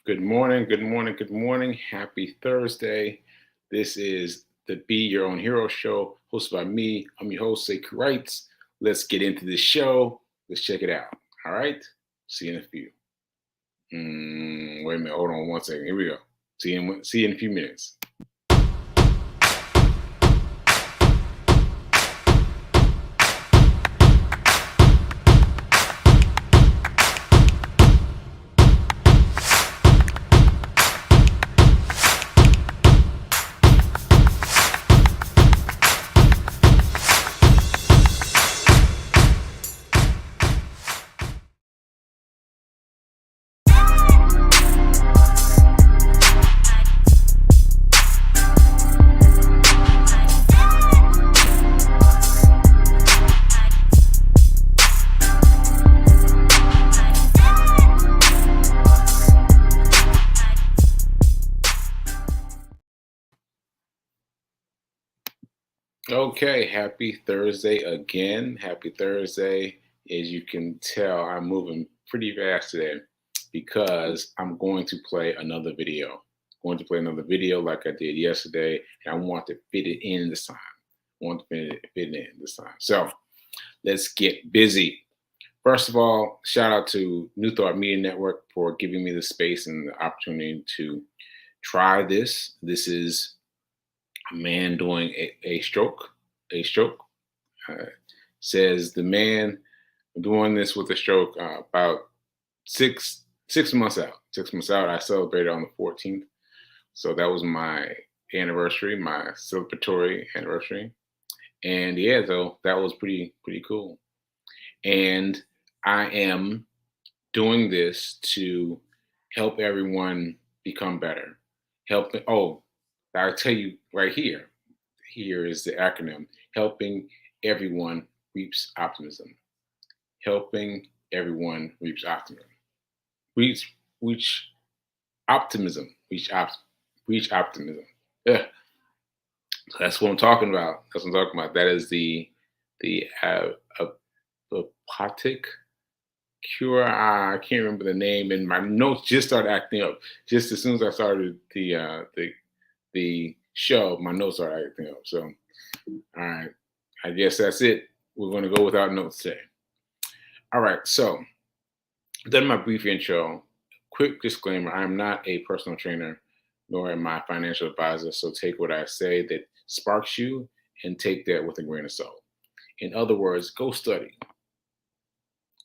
Good morning, good morning, good morning. Happy Thursday. This is the Be Your Own Hero show, hosted by me. I'm your host, Sekou Wrights. Let's get into this show. Let's check it out. All right. See you in a few. Wait a minute. Hold on 1 second. Here we go. See you in a few minutes. Okay, happy Thursday again. Happy Thursday. As you can tell, I'm moving pretty fast today because I'm going to play another video. Going to play another video like I did yesterday, and I want to fit it in this time. I want to fit it in this time. So let's get busy. First of all, shout out to New Thought Media Network for giving me the space and the opportunity to try this. This is a man doing a stroke. A stroke uh, says the man doing this with a stroke about six months out. 6 months out. I celebrated on the 14th, so that was my anniversary, my celebratory anniversary, and yeah, so that was pretty cool. And I am doing this to help everyone become better. Help. Oh, I'll tell you right here. Here is the acronym: Helping Everyone Reaps Optimism. Helping everyone reach optimism. Reach optimism. Reach optimism. Yeah, that's what I'm talking about. That's what I'm talking about. That is the apoptic cure. I can't remember the name, and my notes just started acting up. Just as soon as I started the show, my notes started acting up. So, all right, I guess that's it. We're going to go without notes today. All right, so done my brief intro. Quick disclaimer: I am not a personal trainer, nor am I a financial advisor. So take what I say that sparks you and take that with a grain of salt. In other words, go study.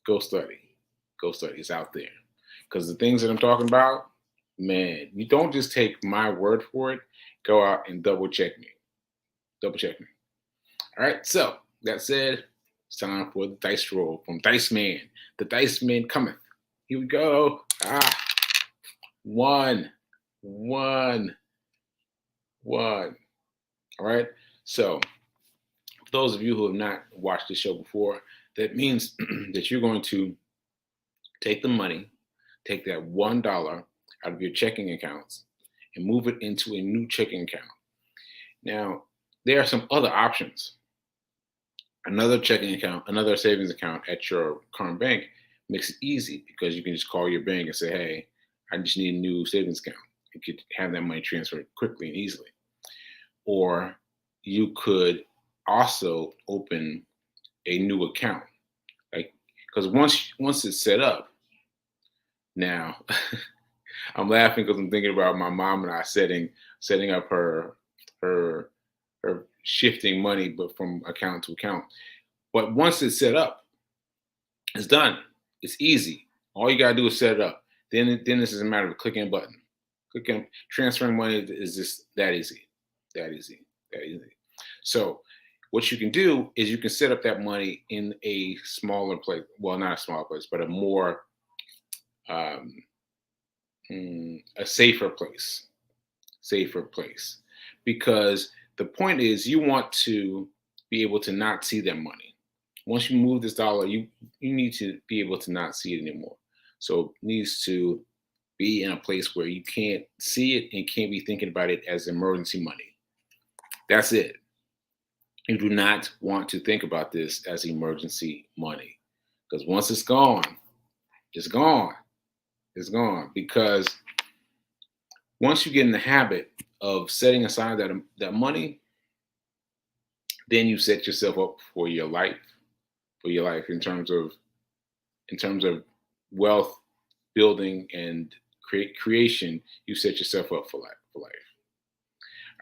Go study. Go study. It's out there. Because the things that I'm talking about, man, you don't just take my word for it. Go out and double check me. Double check me. All right. So that said, it's time for the dice roll from Dice Man. The Dice Man cometh. Here we go. One. One. One. All right. So for those of you who have not watched the show before, that means that you're going to take the money, take that $1 out of your checking accounts and move it into a new checking account. Now, there are some other options. Another checking account, another savings account at your current bank makes it easy because you can just call your bank and say, hey, I just need a new savings account. You could have that money transferred quickly and easily. Or you could also open a new account. Like, because once it's set up, now I'm laughing because I'm thinking about my mom and I setting up her her shifting money, but from account to account. But once it's set up, it's done. It's easy. All you gotta do is set it up. Then this is a matter of clicking a button. Clicking transferring money is just that easy. That easy. That easy. So what you can do is you can set up that money in a smaller place. Well, not a small place, but a more um, a safer place. Safer place. Because the point is you want to be able to not see that money. Once you move this dollar, you need to be able to not see it anymore. So it needs to be in a place where you can't see it and can't be thinking about it as emergency money. That's it. You do not want to think about this as emergency money because once it's gone, it's gone. It's gone because once you get in the habit of setting aside that money, then you set yourself up for your life, in terms of wealth building and creation. You set yourself up for life.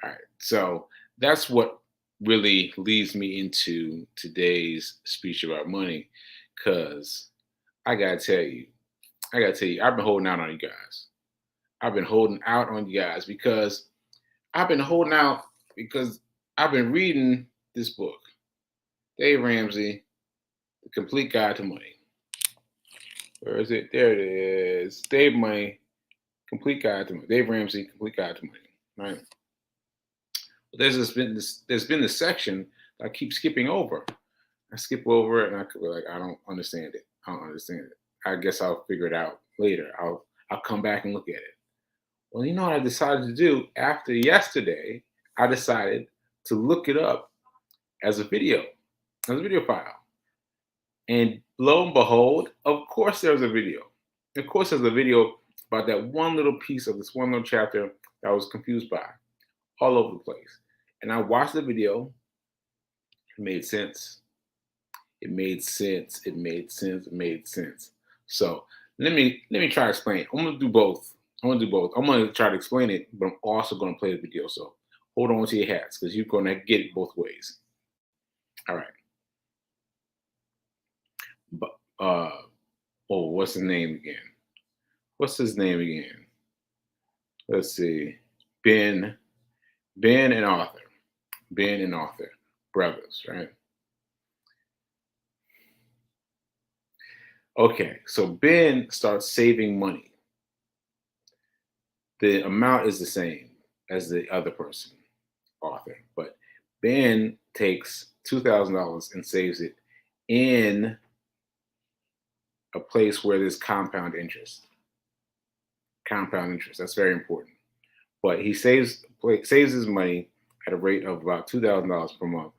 All right. So that's what really leads me into today's speech about money. Cause I gotta tell you, I've been holding out on you guys. I've been holding out on you guys because I've been holding out because I've been reading this book, Dave Ramsey, The Complete Guide to Money. Where is it? There it is. Dave Money, Complete Guide to Money. Dave Ramsey, Complete Guide to Money. Right. But there's been this section that I keep skipping over. I skip over it and I could be like, I don't understand it. I don't understand it. I guess I'll figure it out later. I'll come back and look at it. Well, you know what I decided to do after yesterday? I decided to look it up as a video file. And lo and behold, of course there's a video. Of course there's a video about that one little piece of this one little chapter that I was confused by all over the place. And I watched the video. It made sense. It made sense. It made sense. It made sense. So let me try to explain it. I'm gonna do both. I'm gonna try to explain it, but I'm also gonna play the video. So hold on to your hats because you're gonna get it both ways. All right. But what's his name again? What's his name again? Let's see. Ben and Arthur. Ben and Arthur, brothers, right? Okay, so Ben starts saving money. The amount is the same as the other person, Arthur, but Ben takes $2,000 and saves it in a place where there's compound interest. Compound interest, that's very important. But he saves his money at a rate of about $2,000 per month,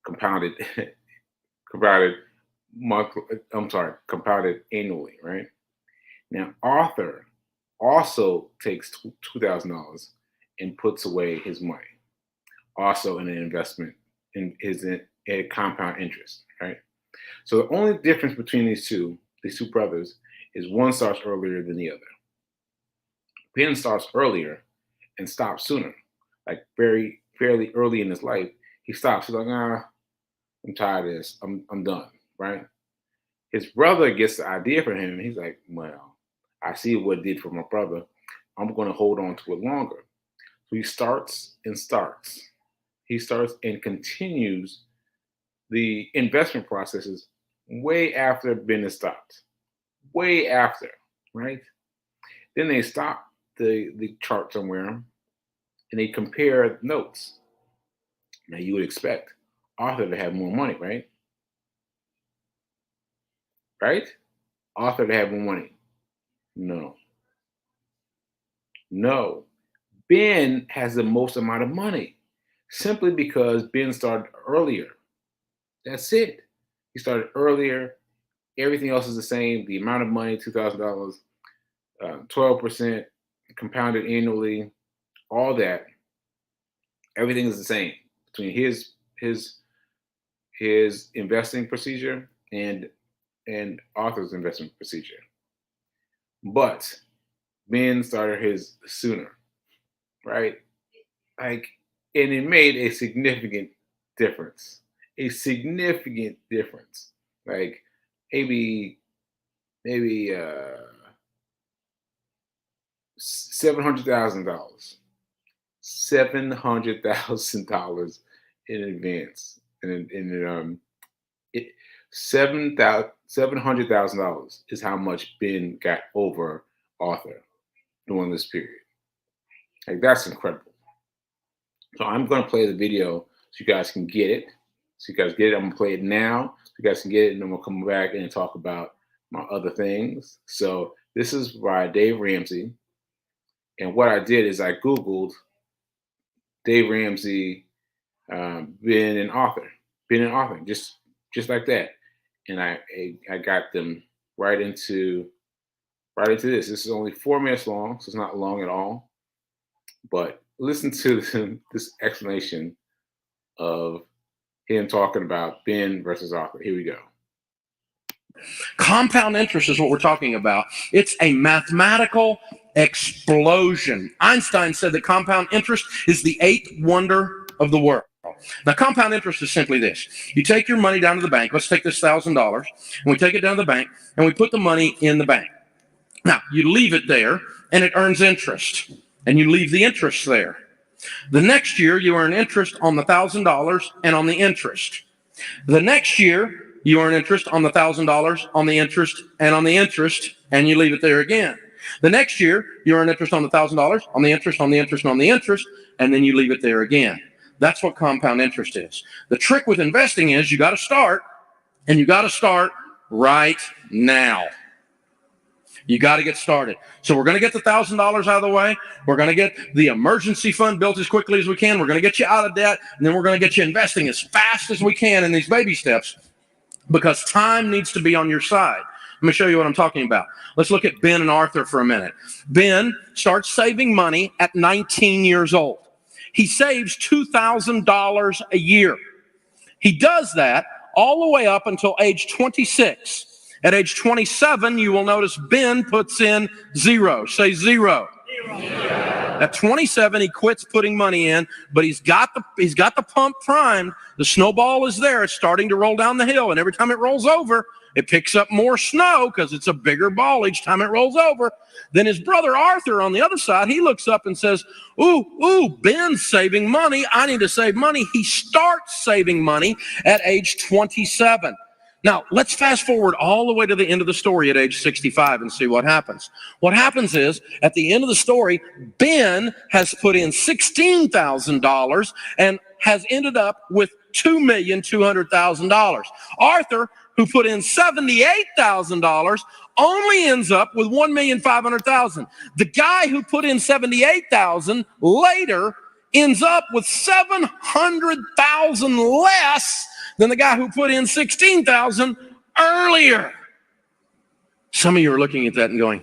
compounded compounded annually, right? Now, Arthur also takes $2,000 and puts away his money, also in an investment in a compound interest, right? So the only difference between these two brothers, is one starts earlier than the other. Ben starts earlier and stops sooner, like fairly early in his life. He stops. He's like, I'm tired of this. I'm done, right? His brother gets the idea from him, and he's like, well, I see what it did for my brother. I'm going to hold on to it longer. So he starts and starts. He starts and continues the investment processes way after Ben has stopped. Way after, right? Then they stop the chart somewhere and they compare notes. Now you would expect Arthur to have more money, right? Right? Arthur to have more money. No. Ben has the most amount of money simply because Ben started earlier. That's it. He started earlier. Everything else is the same. The amount of money, $2,000, 12% compounded annually, all that. Everything is the same between his investing procedure and Arthur's investment procedure. But Ben started his sooner, right? Like, and it made a significant difference. A significant difference. Like maybe $700,000. $700,000 in advance. $700,000 is how much Ben got over Arthur during this period. Like, that's incredible. So I'm going to play the video so you guys can get it. I'm going to play it now so you guys can get it, and then we'll come back and talk about my other things. So this is by Dave Ramsey. And what I did is I Googled Dave Ramsey, Ben and Arthur, just like that. And I got them right into right into this. This is only 4 minutes long, so it's not long at all. But listen to this explanation of him talking about Ben versus Arthur. Here we go. Compound interest is what we're talking about. It's a mathematical explosion. Einstein said that compound interest is the eighth wonder of the world. Now, compound interest is simply this. You take your money down to the bank. Let's take this $1,000, and we take it down to the bank, and we put the money in the bank. Now, you leave it there, and it earns interest, and you leave the interest there. The next year, you earn interest on the $1,000 and on the interest. The next year, you earn interest on the $1,000, on the interest, and on the interest, and you leave it there again. The next year, you earn interest on the $1,000, on the interest, on the interest, and on the interest, and then you leave it there again. That's what compound interest is. The trick with investing is you got to start, and you got to start right now. You got to get started. So we're going to get the $1,000 out of the way. We're going to get the emergency fund built as quickly as we can. We're going to get you out of debt, and then we're going to get you investing as fast as we can in these baby steps, because time needs to be on your side. Let me show you what I'm talking about. Let's look at Ben and Arthur for a minute. Ben starts saving money at 19 years old. He saves $2,000 a year. He does that all the way up until age 26. At age 27, you will notice Ben puts in zero. Say zero. At 27, he quits putting money in, but he's got the pump primed. The snowball is there. It's starting to roll down the hill, and every time it rolls over, it picks up more snow because it's a bigger ball each time it rolls over. Then his brother Arthur on the other side, he looks up and says, ooh, Ben's saving money. I need to save money. He starts saving money at age 27. Now, let's fast forward all the way to the end of the story at age 65 and see what happens. What happens is, at the end of the story, Ben has put in $16,000 and has ended up with $2,200,000. Arthur, who put in $78,000, only ends up with $1,500,000. The guy who put in $78,000 later ends up with $700,000 less than the guy who put in $16,000 earlier. Some of you are looking at that and going,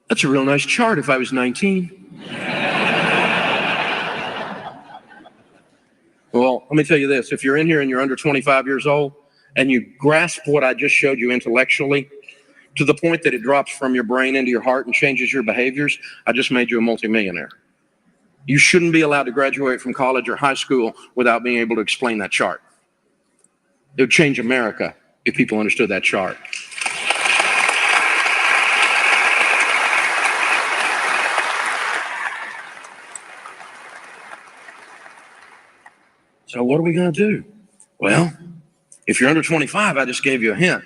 that's a real nice chart if I was 19. Well, let me tell you this. If you're in here and you're under 25 years old and you grasp what I just showed you intellectually to the point that it drops from your brain into your heart and changes your behaviors, I just made you a multimillionaire. You shouldn't be allowed to graduate from college or high school without being able to explain that chart. It would change America if people understood that chart. So what are we going to do? Well, if you're under 25, I just gave you a hint.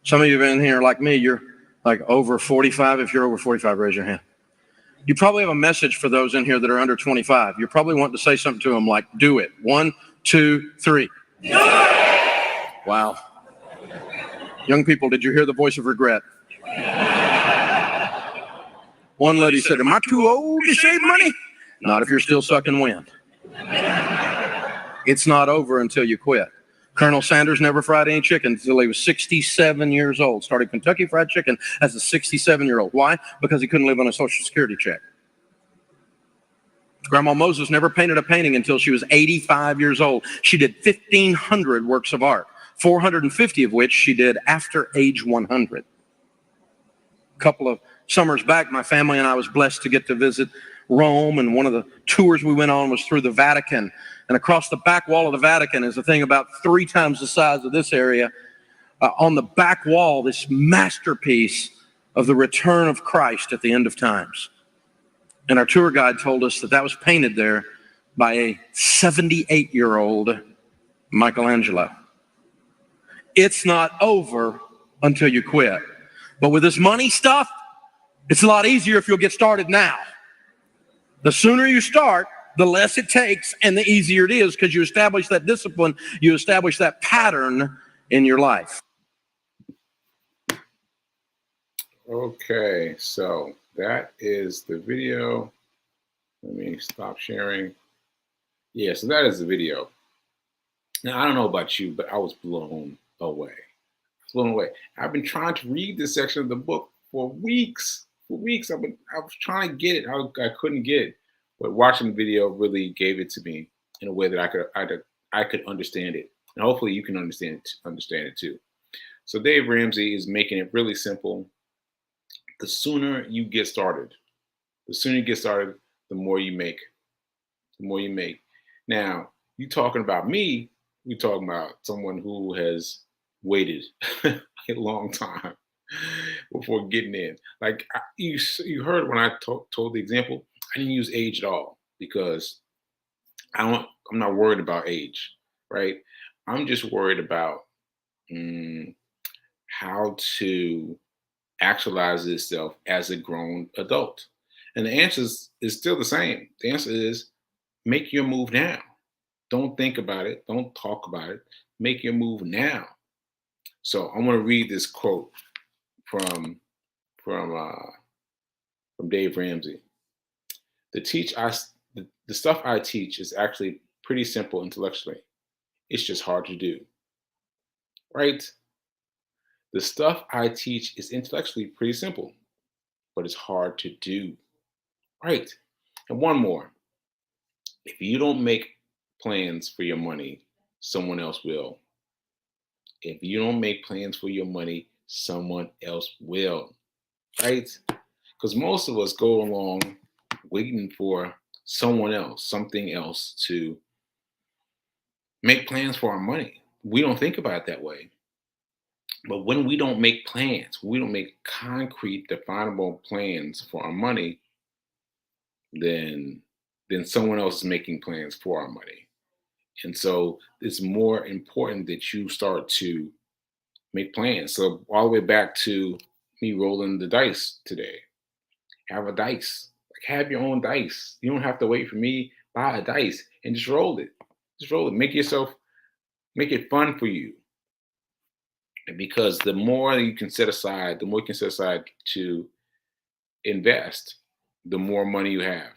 Some of you in here like me, you're like over 45. If you're over 45, raise your hand. You probably have a message for those in here that are under 25. You're probably wanting to say something to them like, do it. 1, 2, 3. Do it! Wow. Young people, did you hear the voice of regret? One lady said, am I too old to save money? Not if you're still sucking wind. It's not over until you quit. Colonel Sanders never fried any chicken until he was 67 years old. Started Kentucky Fried Chicken as a 67-year-old. Why? Because he couldn't live on a Social Security check. Grandma Moses never painted a painting until she was 85 years old. She did 1,500 works of art, 450 of which she did after age 100. A couple of summers back, my family and I was blessed to get to visit Rome, and one of the tours we went on was through the Vatican. And across the back wall of the Vatican is a thing about 3 times the size of this area. On the back wall, this masterpiece of the return of Christ at the end of times. And our tour guide told us that that was painted there by a 78-year-old Michelangelo. It's not over until you quit. But with this money stuff, it's a lot easier if you'll get started now. The sooner you start, the less it takes and the easier it is, because you establish that discipline, you establish that pattern in your life. Okay, so that is the video. Let me stop sharing. Yeah, so that is the video. Now, I don't know about you, but I was blown away. Blown away. I've been trying to read this section of the book for weeks. For weeks, I was trying to get it. I couldn't get it, but watching the video really gave it to me in a way that I could understand it, and hopefully you can understand it too. So Dave Ramsey is making it really simple. The sooner you get started, the sooner you get started, the more you make. The more you make. Now, you talking about me, we talking about someone who has waited a long time before getting in. Like you heard when I told the example, I didn't use age at all because I'm not worried about age, right? I'm just worried about mm, how to actualize itself as a grown adult. And the answer is still the same. The answer is make your move now. Don't think about it. Don't talk about it. Make your move now. So I want to read this quote from from uh, from Dave Ramsey. The stuff I teach is actually pretty simple intellectually. It's just hard to do, right? The stuff I teach is intellectually pretty simple, but it's hard to do, right? And one more: if you don't make plans for your money, someone else will. If you don't make plans for your money, someone else will, right? Because most of us go along waiting for someone else, something else to make plans for our money. We don't think about it that way. But when we don't make plans, we don't make concrete, definable plans for our money, then someone else is making plans for our money. And so it's more important that you start to make plans. So all the way back to me rolling the dice today. Have a dice. Like have your own dice. You don't have to wait for me. Buy a dice and just roll it. Just roll it. Make it fun for you. And because the more you can set aside, the more you can set aside to invest, the more money you have,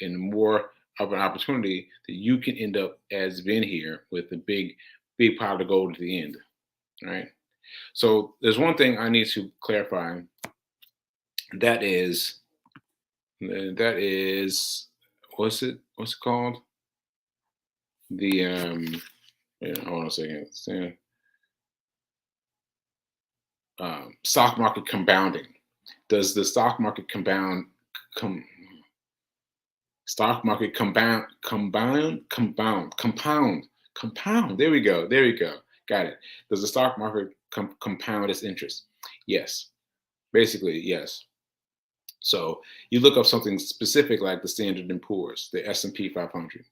and the more of an opportunity that you can end up as being here with a big pot of gold at the end. Right. So there's one thing I need to clarify. That is what's it called? The hold on a second. Stock market compounding. Does the stock market compound? There we go. Got it. Does the stock market compound its interest? Yes. Basically, yes. So you look up something specific like the Standard and Poor's, the S&P 500.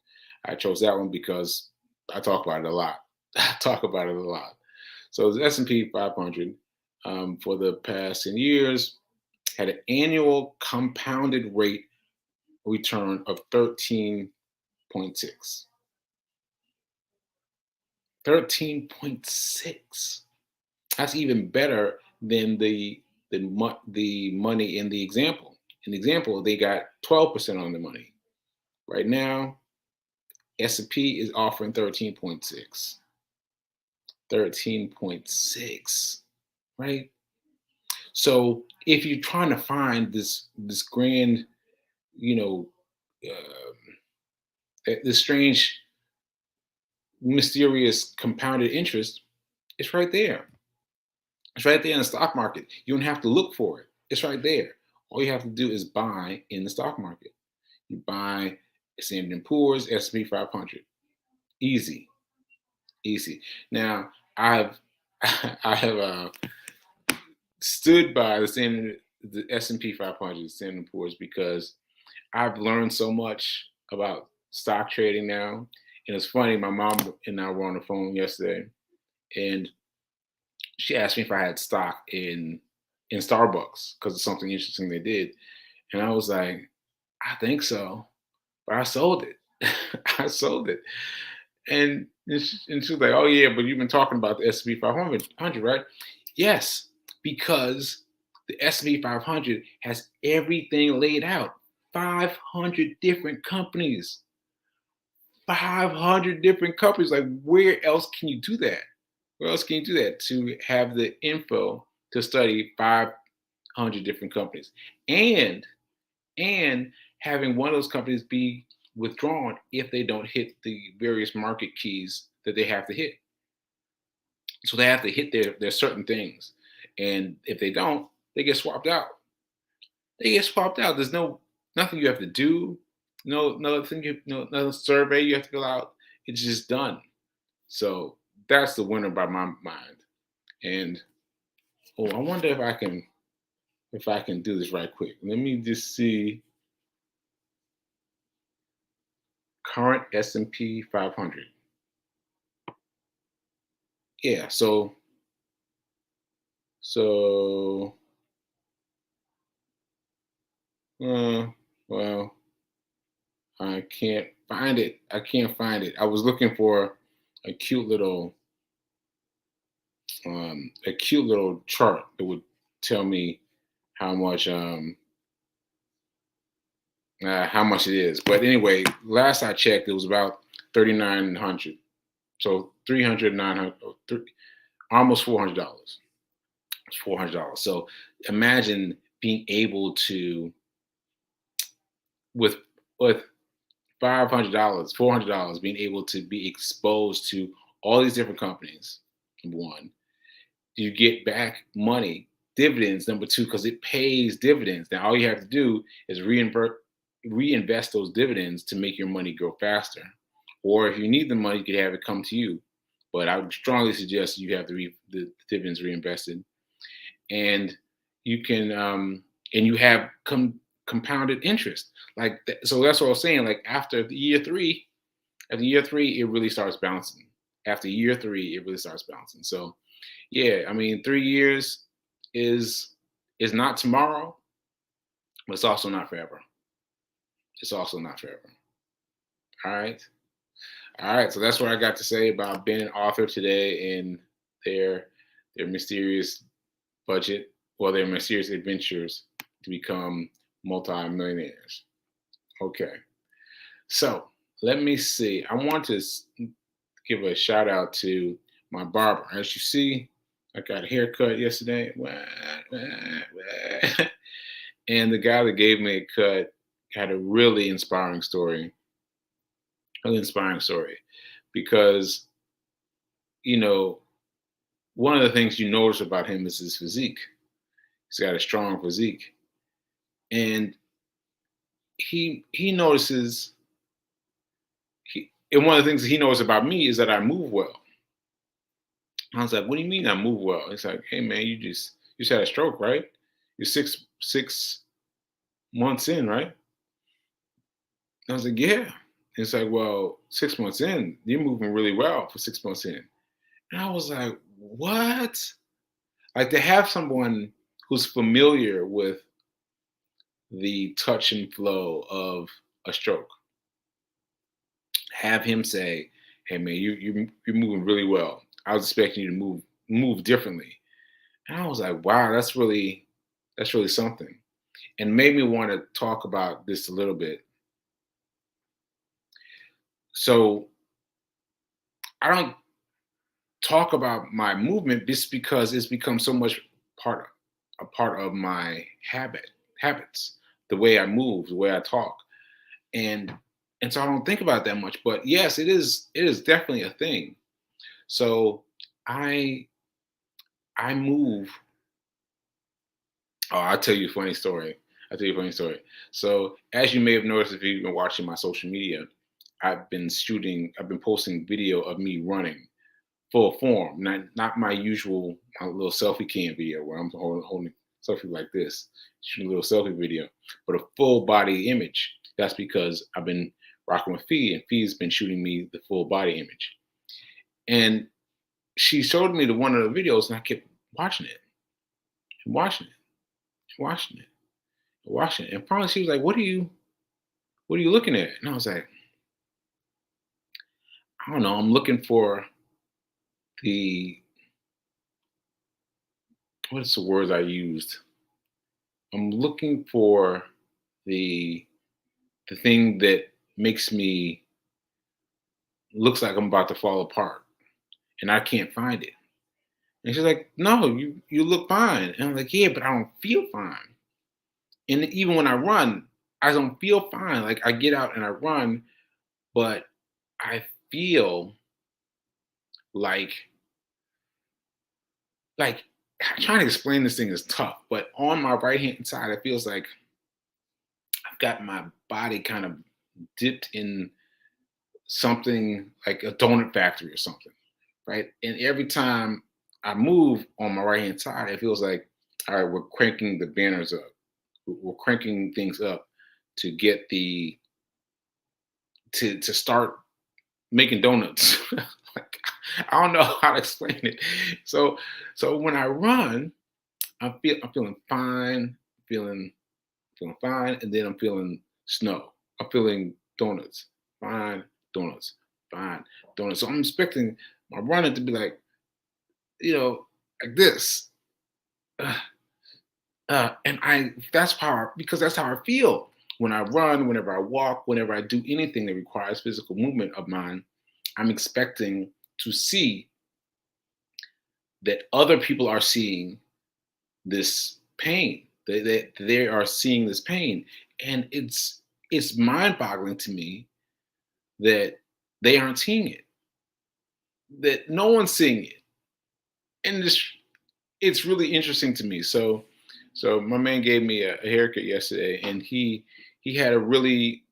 I chose that one because I talk about it a lot. So the S&P 500 for the past 10 years had an annual compounded rate return of 13.6. 13.6. That's even better than the money in the example. In the example, they got 12% on the money. Right now, S&P is offering 13.6. 13.6, right? So if you're trying to find this grand, you know, this strange, mysterious compounded interest, it's right there. It's right there in the stock market. You don't have to look for it. It's right there. All you have to do is buy in the stock market. You buy Standard & Poor's, S&P 500. Easy. Now, I have stood by the S&P 500, Standard & Poor's, because I've learned so much about stock trading now. And it's funny, my mom and I were on the phone yesterday, and she asked me if I had stock in Starbucks because of something interesting they did. And I was like, I think so, but I sold it. I sold it. And she was like, oh yeah, but you've been talking about the S&P 500, right? Yes, because the S&P 500 has everything laid out. 500 different companies. 500 different companies. Like, where else can you do that? Where else can you do that? To have the info to study 100 different companies, and and having one of those companies be withdrawn if they don't hit the various market keys that they have to hit. So they have to hit their certain things, and if they don't, they get swapped out. They get swapped out. There's nothing you have to do, nothing no survey you have to fill out. It's just done. So that's the winner by my mind. And I wonder if I can do this right quick. Let me just see current S&P 500. Yeah, so uh, well, I can't find it. I can't find it. I was looking for a cute little chart that would tell me how much how much it is. But anyway, last I checked, it was about 3,900. So 300, 900, almost $400. It's $400. So imagine being able to with with $500, $400, being able to be exposed to all these different companies. Number one, you get back money, dividends. Number two, because it pays dividends. Now all you have to do is reinvest those dividends to make your money grow faster. Or if you need the money, you could have it come to you. But I would strongly suggest you have the dividends reinvested, and you can and you have compounded interest. So that's what I was saying. Like after year three, it really starts bouncing. After year three, it really starts bouncing. So yeah, I mean, 3 years is not tomorrow, but it's also not forever. It's also not forever. All right. All right. So that's what I got to say about being an author today and their mysterious budget, well, their mysterious adventures to become multimillionaires. Okay. So let me see. I want to give a shout out to my barber. As you see, I got a haircut yesterday. And the guy that gave me a cut had a really inspiring story. Really inspiring story. Because, you know, one of the things you notice about him is his physique. He's got a strong physique. And he notices and one of the things that he knows about me is that I move well. I was like, "What do you mean I move well?" He's like, "Hey man, you just had a stroke, right? You're six months in, right?" I was like, "Yeah." It's like, "Well, 6 months in, you're moving really well for 6 months in." And I was like, "What?" Like to have someone who's familiar with the touch and flow of a stroke, have him say, "Hey man, you're moving really well. I was expecting you to move differently." And I was like, "Wow, that's really something." And made me want to talk about this a little bit. So I don't talk about my movement just because it's become so much part a part of my habits, the way I move, the way I talk, and so I don't think about it that much. But yes, it is definitely a thing. So I I move. Oh, I'll tell you a funny story. I'll tell you a funny story. So, as you may have noticed if you've been watching my social media, I've been posting video of me running full form, not my usual my little selfie cam video where I'm holding selfie like this, shooting a little selfie video, but a full body image. That's because I've been rocking with Fee, and Fee's been shooting me the full body image. And she showed me the one of the videos, and I kept watching it, and watching it, and watching it, and watching it. And finally, she was like, what are you looking at?" And I was like, "I don't know. I'm looking for the what's the words I used? I'm looking for the thing that makes me looks like I'm about to fall apart, and I can't find it." And she's like, no, you look fine. And I'm like, yeah, but I don't feel fine. And even when I run, I don't feel fine. Like I get out and I run, but I feel like like trying to explain this thing is tough. But on my right hand side, it feels like I've got my body kind of dipped in something like a donut factory or something, right? And every time I move on my right hand side, it feels like, all right, we're cranking the banners up. We're cranking things up to get to start making donuts. Like, I don't know how to explain it. So when I run, I'm feeling fine, feeling feeling fine, and then I'm feeling snow. I'm feeling donuts, fine, donuts, fine, donuts. So I'm expecting my running to be like, like this. Uh, and that's because that's how I feel when I run, whenever I walk, whenever I do anything that requires physical movement of mine. I'm expecting to see that other people are seeing this pain. They are seeing this pain, and it's mind-boggling to me that they aren't seeing it. That no one's seeing it, and it's really interesting to me. So my man gave me a haircut yesterday, and he had a really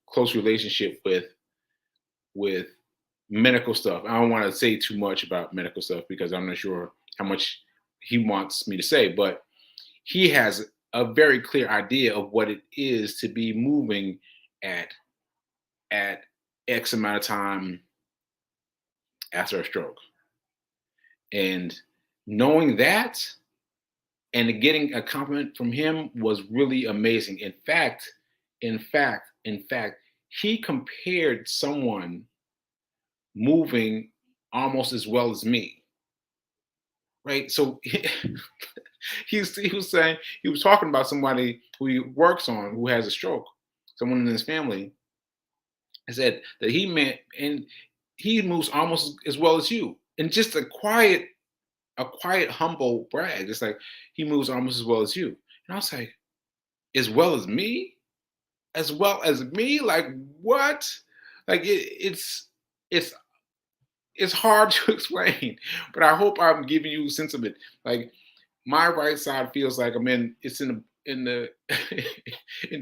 close relationship with medical stuff. I don't want to say too much about medical stuff because I'm not sure how much he wants me to say, but he has a very clear idea of what it is to be moving at X amount of time after a stroke. And knowing that and getting a compliment from him was really amazing. In fact, he compared someone moving almost as well as me, right? So he was saying, he was talking about somebody who he works on who has a stroke, someone in his family. I said that he meant, and he moves almost as well as you, and just a quiet, humble brag. It's like he moves almost as well as you, and I was like, as well as me, as well as me, like what? Like it's it's hard to explain, but I hope I'm giving you a sense of it. Like my right side feels like it's in the in the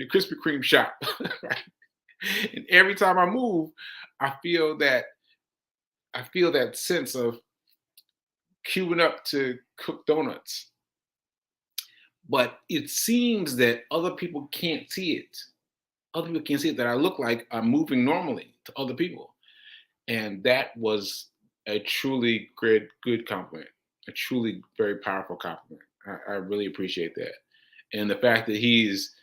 Krispy Kreme shop, right? And every time I move, I feel that I feel that sense of queuing up to cook donuts. But it seems that other people can't see it. Other people can't see it, that I look like I'm moving normally to other people. And that was a truly good compliment, a truly very powerful compliment. I really appreciate that. And the fact that he's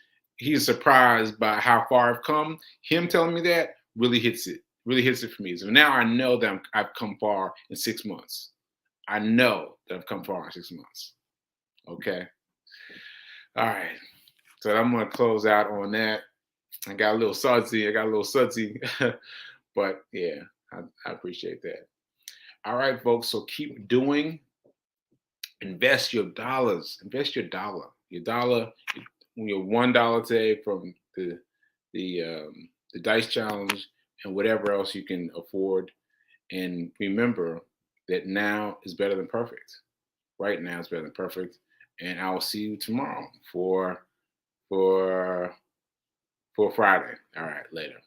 surprised by how far I've come, him telling me that really hits it for me. So now I know that I've come far in 6 months. I know that I've come far in 6 months. Okay. All right. So I'm going to close out on that. I got a little sudsy, but yeah, I appreciate that. All right, folks. So keep doing. Invest your dollars. Invest your dollar. Your $1 today from the dice challenge and whatever else you can afford. And remember that now is better than perfect. Right now is better than perfect. And I will see you tomorrow for Friday. All right, later.